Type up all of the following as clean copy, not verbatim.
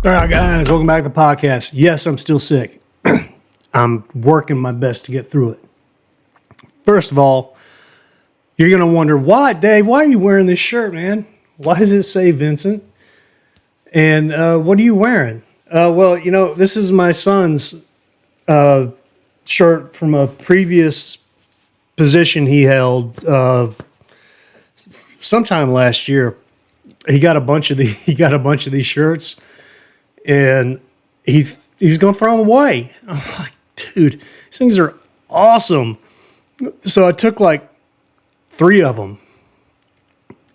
All right, guys, welcome back to the podcast. Yes, I'm still sick. I'm working my best to get through it. First of all, you're going to wonder, why, Dave, why are you wearing this shirt, man? Why does it say Vincent? And what are you wearing? Well, you know, this is my son's shirt from a previous position he held sometime last year. He got a bunch of these shirts, and he's going to throw them away. I'm like, dude, these things are awesome. So I took like 3 of them,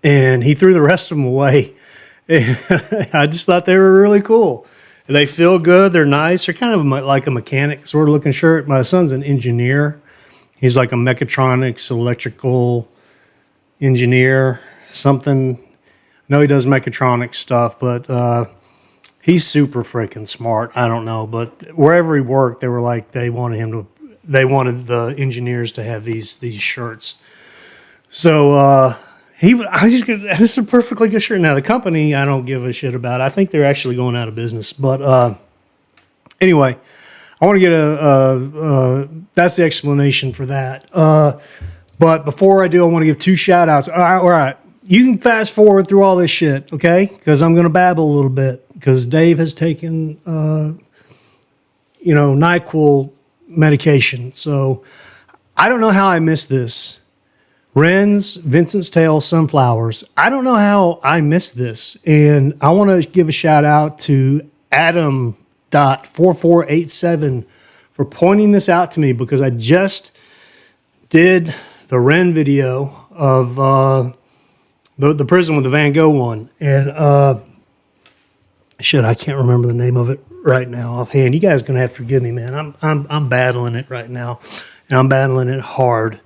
and he threw the rest of them away. And I just thought they were really cool. They feel good. They're nice. They're kind of like a mechanic sort of looking shirt. My son's an engineer. He's like a mechatronics, electrical engineer, something. I know he does mechatronics stuff, but he's super freaking smart. I don't know, but wherever he worked, they were like they wanted the engineers to have these shirts. So it's a perfectly good shirt. Now the company, I don't give a shit about. I think they're actually going out of business. But anyway, I want to get that's the explanation for that. But before I do, I want to give 2 shout outs. All right. You can fast forward through all this shit, okay? Because I'm going to babble a little bit. Because Dave has taken, NyQuil medication. So I don't know how I missed this. REN's Vincent's Tale Sunflowers. I don't know how I missed this. And I want to give a shout out to Adam.4487 for pointing this out to me, because I just did the REN video of the prison with the Van Gogh one. And I can't remember the name of it right now offhand. You guys are going to have to forgive me, man. I'm battling it right now, and I'm battling it hard.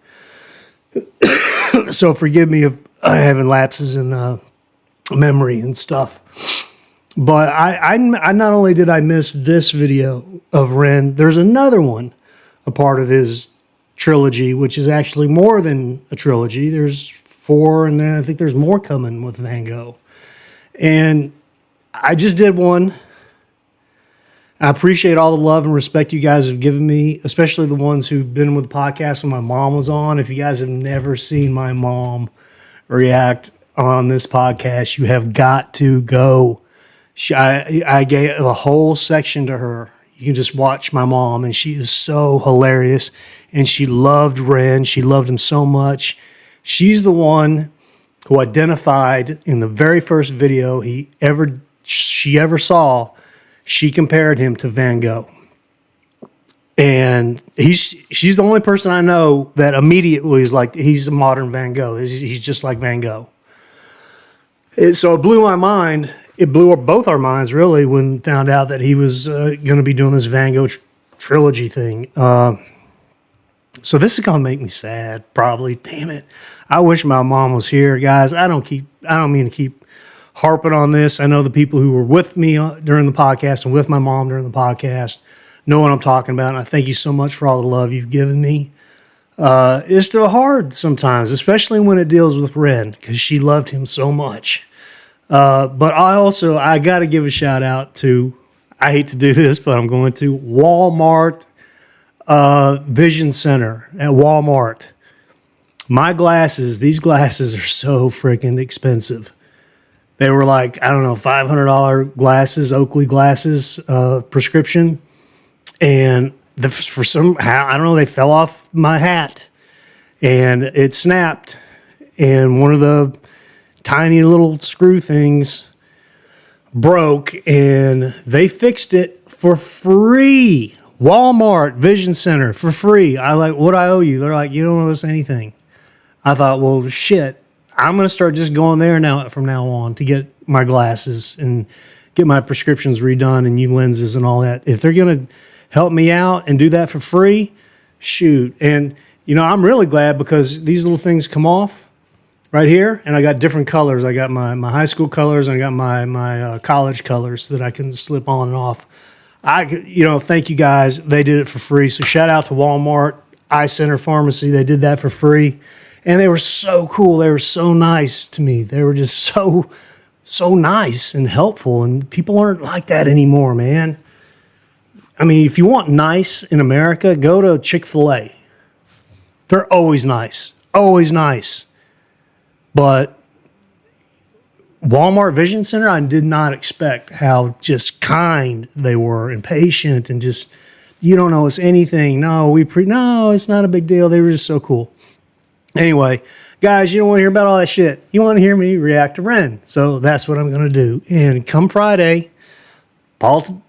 So forgive me if I'm having lapses in memory and stuff. But I not only did I miss this video of REN, there's another one, a part of his trilogy, which is actually more than a trilogy. There's 4, and then I think there's more coming with Van Gogh. And I just did one. I appreciate all the love and respect you guys have given me, especially the ones who've been with the podcast when my mom was on. If you guys have never seen my mom react on this podcast, you have got to go. I gave a whole section to her. You can just watch my mom, and she is so hilarious. And she loved REN. She loved him so much. She's the one who identified in the very first video she ever saw. She compared him to Van Gogh. And she's the only person I know that immediately is like, he's a modern Van Gogh. He's just like Van Gogh. So it blew my mind. It blew both our minds, really, when we found out that he was going to be doing this Van Gogh trilogy thing. So this is going to make me sad, probably. Damn it. I wish my mom was here, guys. I don't mean to keep harping on this. I know the people who were with me during the podcast and with my mom during the podcast know what I'm talking about. And I thank you so much for all the love you've given me. It's still hard sometimes, especially when it deals with REN, because she loved him so much. But I got to give a shout out to, I hate to do this, but I'm going to, Walmart Vision Center at Walmart. These glasses are so freaking expensive. They were like, I don't know, $500 glasses, Oakley glasses, prescription. And for somehow, I don't know, they fell off my hat and it snapped. And one of the tiny little screw things broke, and they fixed it for free. Walmart Vision Center for free. I like, what I owe you? They're like, you don't owe us anything. I thought, well, shit. I'm going to start just going there from now on to get my glasses and get my prescriptions redone and new lenses and all that. If they're going to help me out and do that for free, shoot. And, I'm really glad, because these little things come off right here, and I got different colors. I got my high school colors, and I got my college colors that I can slip on and off. Thank you guys. They did it for free. So shout out to Walmart, Eye Center Pharmacy. They did that for free. And they were so cool. They were so nice to me. They were just so so nice and helpful, and people aren't like that anymore, man. I mean, if you want nice in America, go to Chick-fil-A. They're always nice. Always nice. But Walmart Vision Center, I did not expect how just kind they were and patient and just, you don't know us anything. No, no, it's not a big deal. They were just so cool. Anyway, guys, you don't want to hear about all that shit. You want to hear me react to REN. So that's what I'm going to do. And come Friday, Paul,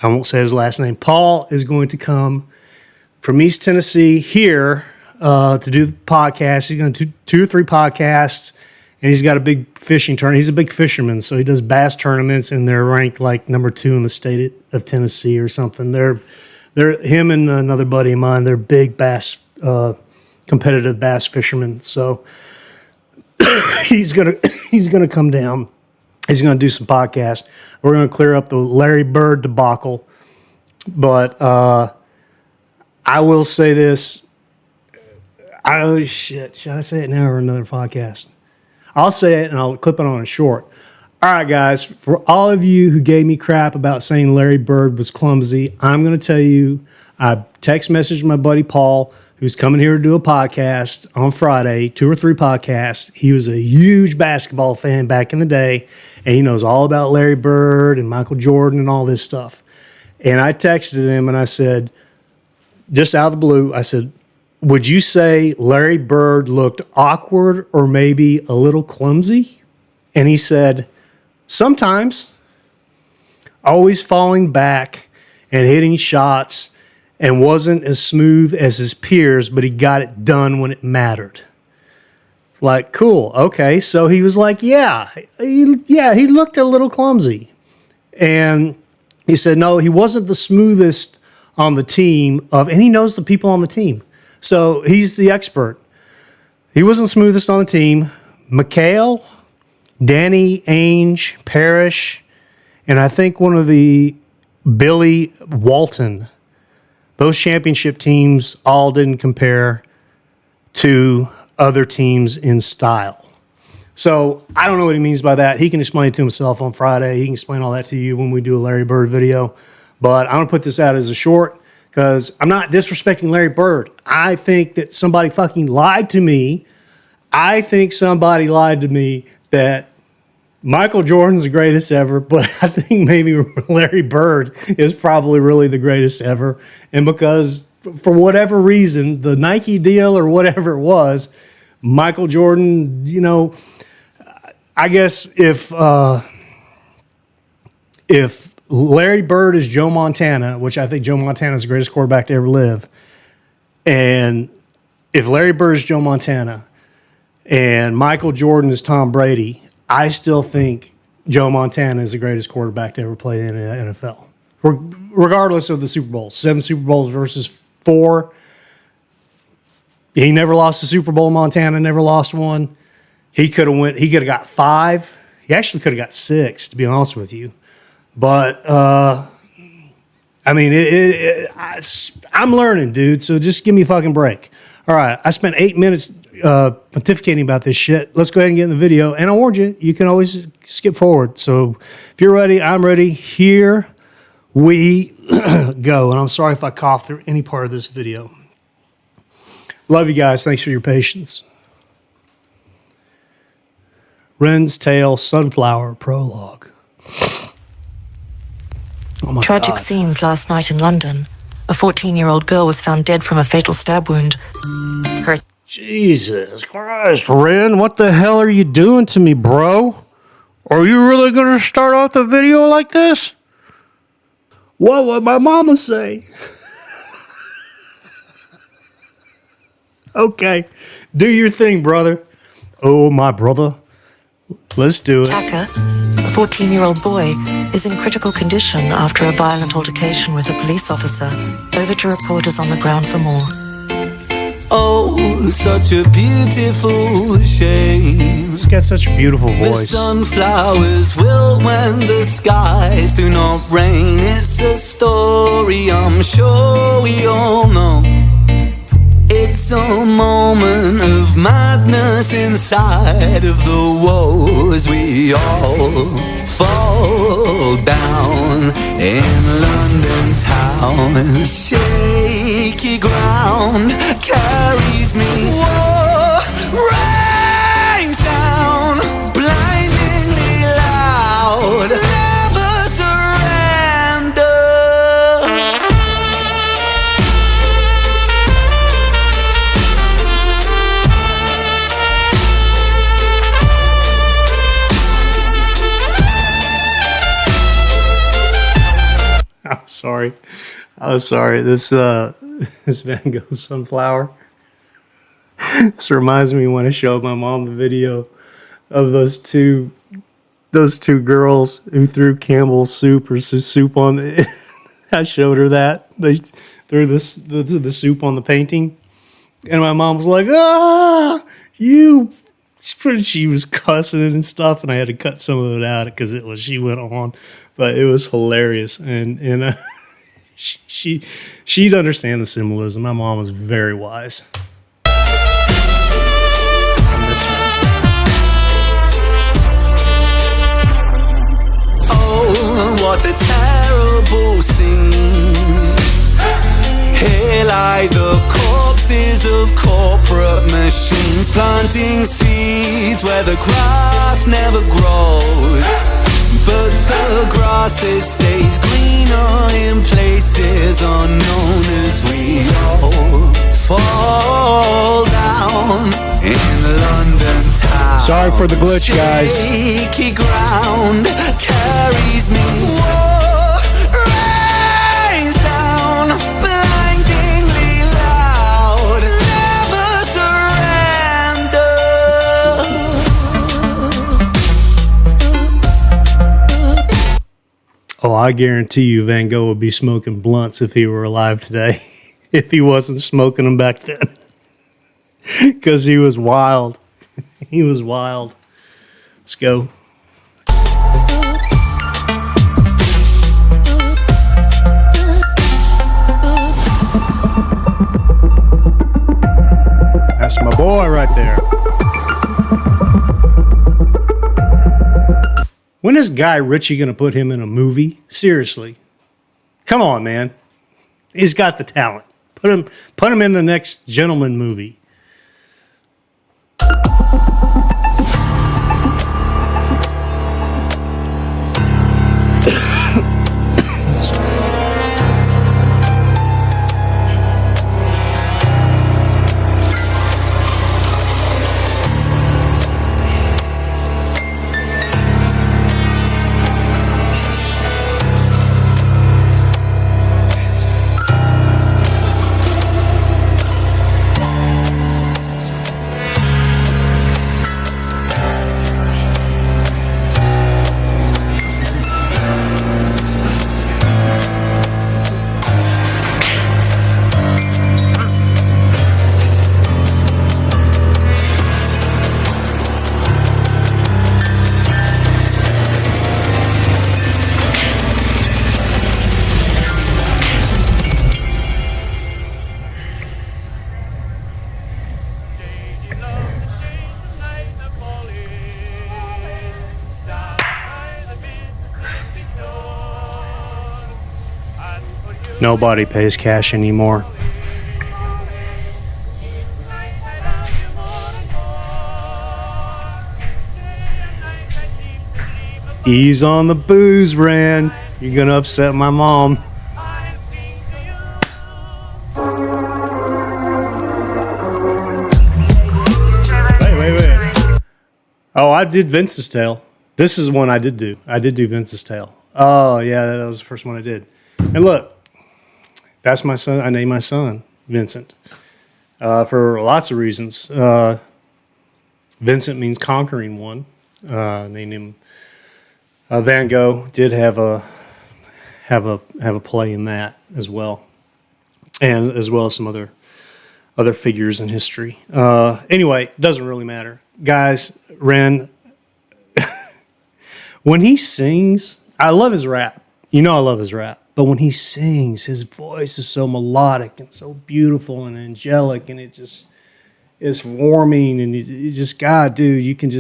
I won't say his last name, Paul is going to come from East Tennessee here to do the podcast. He's going to do 2 or 3 podcasts, and he's got a big fishing tournament. He's a big fisherman, so he does bass tournaments, and they're ranked like number 2 in the state of Tennessee or something. They're him and another buddy of mine. They're big bass, competitive bass fishermen. So he's gonna come down. He's gonna do some podcasts. We're gonna clear up the Larry Bird debacle. But I will say this. Oh shit! Should I say it now or another podcast? I'll say it and I'll clip it on a short. All right, guys. For all of you who gave me crap about saying Larry Bird was clumsy, I'm going to tell you, I text messaged my buddy Paul, who's coming here to do a podcast on Friday, 2 or 3 podcasts. He was a huge basketball fan back in the day, and he knows all about Larry Bird and Michael Jordan and all this stuff. And I texted him and I said, just out of the blue, I said, would you say Larry Bird looked awkward or maybe a little clumsy? And he said, sometimes, always falling back and hitting shots and wasn't as smooth as his peers, but he got it done when it mattered. Like, cool, okay. So he was like, yeah, he looked a little clumsy. And he said, no, he wasn't the smoothest on the team and he knows the people on the team. So he's the expert. He wasn't smoothest on the team. McHale, Danny Ainge, Parrish, and I think one of the Billy Walton. Those championship teams all didn't compare to other teams in style. So I don't know what he means by that. He can explain it to himself on Friday. He can explain all that to you when we do a Larry Bird video. But I'm going to put this out as a short because I'm not disrespecting Larry Bird. I think that somebody fucking lied to me. I think somebody lied to me that Michael Jordan's the greatest ever, but I think maybe Larry Bird is probably really the greatest ever. And because for whatever reason, the Nike deal or whatever it was, Michael Jordan, you know, I guess if Larry Bird is Joe Montana, which I think Joe Montana is the greatest quarterback to ever live, and if Larry Bird is Joe Montana and Michael Jordan is Tom Brady, I still think Joe Montana is the greatest quarterback to ever play in the NFL, regardless of the Super Bowls. 7 Super Bowls versus 4. He never lost a Super Bowl. Montana never lost one. He could have got 5. He actually could have got 6, to be honest with you. But I mean, I'm learning, dude. So just give me a fucking break. All right, I spent 8 minutes pontificating about this shit. Let's go ahead and get in the video. And I warned you, you can always skip forward. So if you're ready, I'm ready. Here we go. And I'm sorry if I cough through any part of this video. Love you guys. Thanks for your patience. Ren's Tale Sunflower Prologue. Oh my Tragic God. scenes last night in London. A 14-year-old girl was found dead from a fatal stab wound. Her Jesus Christ, Ren, what the hell are you doing to me, bro? Are you really going to start off the video like this? What would my mama say? Okay, do your thing, brother. Oh, my brother. Let's do it. attacker, a 14-year-old boy, is in critical condition after a violent altercation with a police officer. Over to reporters on the ground for more. Oh, such a beautiful shame. He's got such a beautiful The voice. sunflowers will when the skies do not rain. It's a story I'm sure we all know. It's a moment of madness inside of the woes we all fall down in London town. Shaky ground carries me. Whoa, rains down, blindingly loud. Never surrender. I'm sorry. This Van Gogh sunflower. This reminds me when I showed my mom the video of those two girls who threw Campbell's soup or soup on the. I showed her that they threw the soup on the painting, and my mom was like, "Ah, you." She was cussing and stuff, and I had to cut some of it out because she went on, but it was hilarious, and she'd understand the symbolism. My mom was very wise. Oh, what a terrible scene. Here lie the corpses of corporate machines, planting seeds where the grass never grows. But the grass, it stays greener in places unknown as we all fall down in London town. Sorry for the glitch, guys. Shaky ground carries me. Whoa, rains down, blindingly loud. Never surrender. Oh, I guarantee you Van Gogh would be smoking blunts if he were alive today. If he wasn't smoking them back then. Because he was wild. He was wild. Let's go. That's my boy right there. When is Guy Ritchie going to put him in a movie? Seriously. Come on, man. He's got the talent. Put him in the next Gentleman movie. Nobody pays cash anymore. Ease on the booze, Ren. You're gonna upset my mom. Wait. Oh, I did Vince's Tale. This is one I did do. I did do Vince's Tale. Oh, yeah, that was the first one I did. And look, that's my son. I named my son Vincent for lots of reasons. Vincent means conquering one. Named him Van Gogh. Did have a play in that as well, and as well as some other figures in history. Anyway, doesn't really matter, guys. Ren, when he sings, I love his rap. You know I love his rap. But when he sings, his voice is so melodic and so beautiful and angelic, and it's warming, and you just, God, dude, you can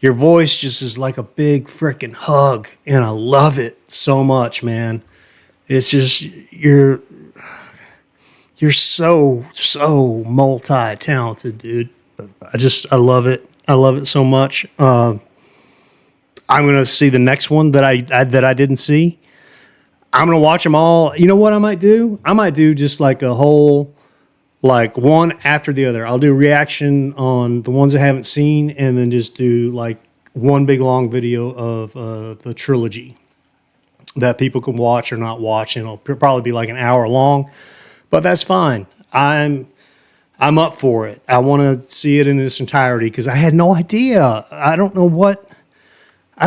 your voice just is like a big freaking hug, and I love it so much, man. It's just you're so multi-talented, dude. I love it. I love it so much. I'm gonna see the next one that I didn't see. I'm gonna watch them all. You know what I might do? I might do just like a whole, like one after the other. I'll do reaction on the ones I haven't seen, and then just do like one big long video of the trilogy that people can watch or not watch, and it'll probably be like an hour long, but that's fine. I'm up for it. I want to see it in its entirety because I had no idea. I don't know what. I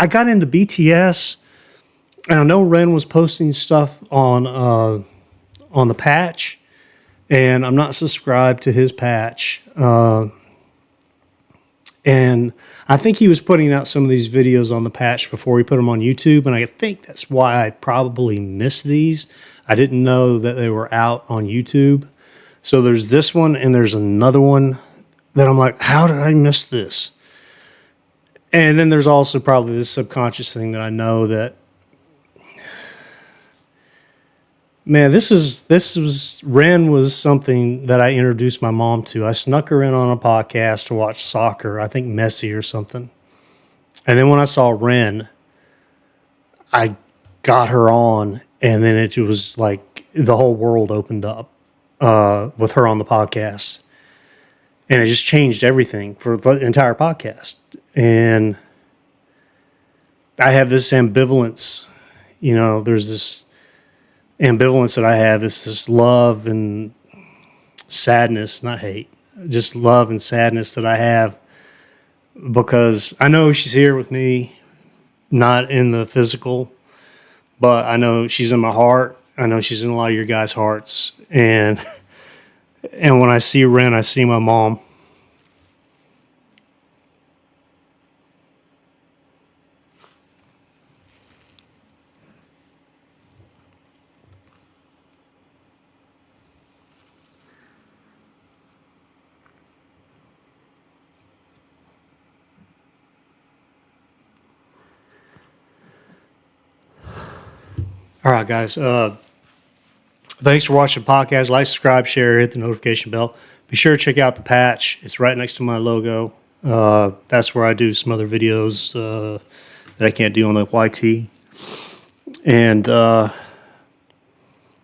got into BTS, and I know Ren was posting stuff on the patch, and I'm not subscribed to his patch. And I think he was putting out some of these videos on the patch before he put them on YouTube, and I think that's why I probably missed these. I didn't know that they were out on YouTube. So there's this one, and there's another one that I'm like, how did I miss this? And then there's also probably this subconscious thing that I know that, man, Ren was something that I introduced my mom to. I snuck her in on a podcast to watch soccer, I think Messi or something. And then when I saw Ren, I got her on, and then it was like the whole world opened up with her on the podcast. And it just changed everything for the entire podcast. And I have this ambivalence, there's this ambivalence that I have. It's this love and sadness, not hate, just love and sadness that I have, because I know she's here with me, not in the physical, but I know she's in my heart. I know she's in a lot of your guys' hearts. And when I see Ren, I see my mom. All right, guys. Thanks for watching the podcast. Like, subscribe, share, hit the notification bell. Be sure to check out the patch. It's right next to my logo. That's where I do some other videos that I can't do on the YT. And I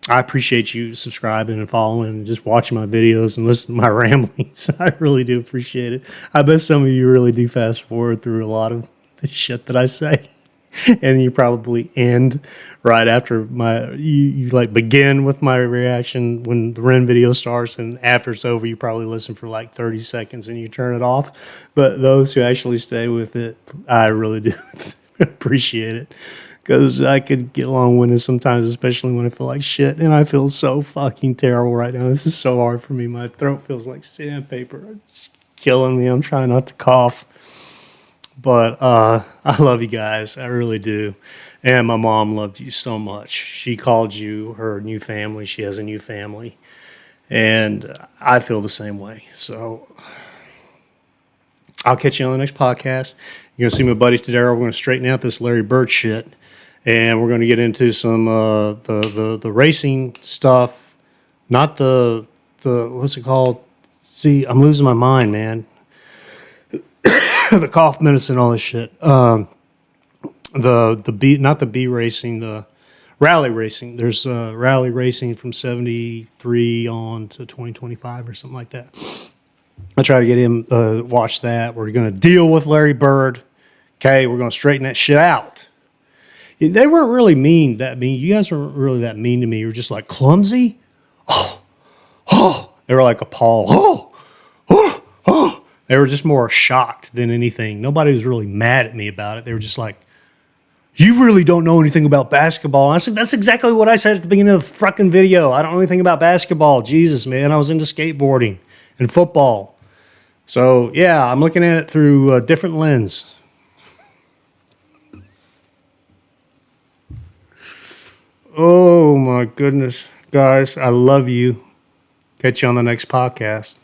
appreciate you subscribing and following and just watching my videos and listening to my ramblings. I really do appreciate it. I bet some of you really do fast forward through a lot of the shit that I say. And you probably end right after you like begin with my reaction when the Ren video starts, and after it's over, you probably listen for like 30 seconds and you turn it off. But those who actually stay with it, I really do appreciate it, because I could get long-winded sometimes, especially when I feel like shit, and I feel so fucking terrible right now. This is so hard for me. My throat feels like sandpaper. It's killing me. I'm trying not to cough. But I love you guys. I really do. And my mom loved you so much. She called you her new family. She has a new family. And I feel the same way. So I'll catch you on the next podcast. You're going to see my buddy Tadaro. We're going to straighten out this Larry Bird shit. And we're going to get into some the racing stuff. Not the what's it called? See, I'm losing my mind, man. The cough medicine, all this shit. Not the B racing, the rally racing. There's rally racing from 73 on to 2025 or something like that. I try to get him watch that. We're going to deal with Larry Bird. Okay, we're going to straighten that shit out. They weren't really mean. You guys weren't really that mean to me. You were just like clumsy. Oh. They were like appalled. Oh. They were just more shocked than anything. Nobody was really mad at me about it. They were just like, you really don't know anything about basketball. And I said, that's exactly what I said at the beginning of the fucking video. I don't know anything about basketball. Jesus, man. I was into skateboarding and football. So, yeah, I'm looking at it through a different lens. Oh, my goodness. Guys, I love you. Catch you on the next podcast.